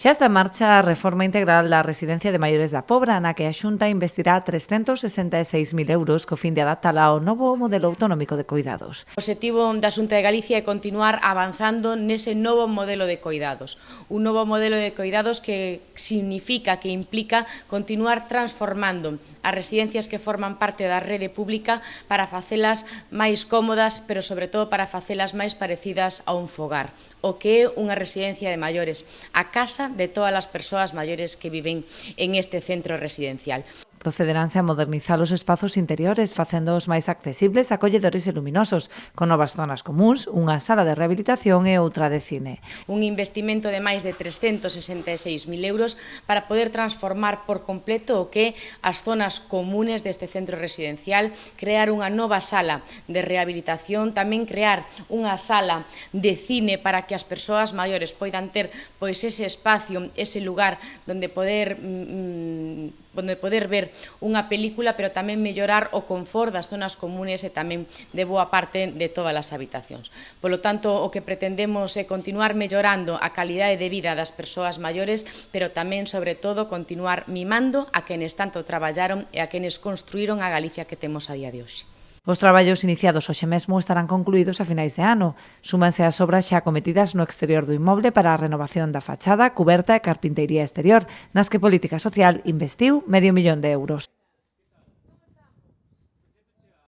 Xa está en marcha a reforma integral da Residencia de Maiores da Pobra, na que a Xunta investirá 366.000 euros co fin de adaptala ao novo modelo autonómico de coidados. O obxectivo da Xunta de Galicia é continuar avanzando nese novo modelo de coidados. Un novo modelo de coidados que significa, que implica continuar transformando as residencias que forman parte da rede pública para facelas máis cómodas, pero sobre todo para facelas máis parecidas a un fogar, o que é unha residencia de maiores, a casa de todas as persoas maiores que viven en este centro residencial. Procederánse a modernizar os espazos interiores, facéndoos máis accesibles, acolledores e luminosos, con novas zonas comuns, unha sala de rehabilitación e outra de cine. Un investimento de máis de 366.000 euros para poder transformar por completo o que as zonas comunes deste centro residencial, crear unha nova sala de rehabilitación, tamén crear unha sala de cine para que as persoas maiores poidan ter pois ese espacio, ese lugar onde poder ver unha película, pero tamén mellorar o confort das zonas comunes e tamén de boa parte de todas as habitacións. Polo tanto, o que pretendemos é continuar mellorando a calidade de vida das persoas maiores, pero tamén, sobre todo, continuar mimando a quenes tanto traballaron e a quenes construíron a Galicia que temos a día de hoxe. Os traballos iniciados hoxe mesmo estarán concluídos a finais de ano. Súmanse as obras xa cometidas no exterior do inmoble para a renovación da fachada, cuberta e carpintería exterior, nas que Política Social investiu €500.000.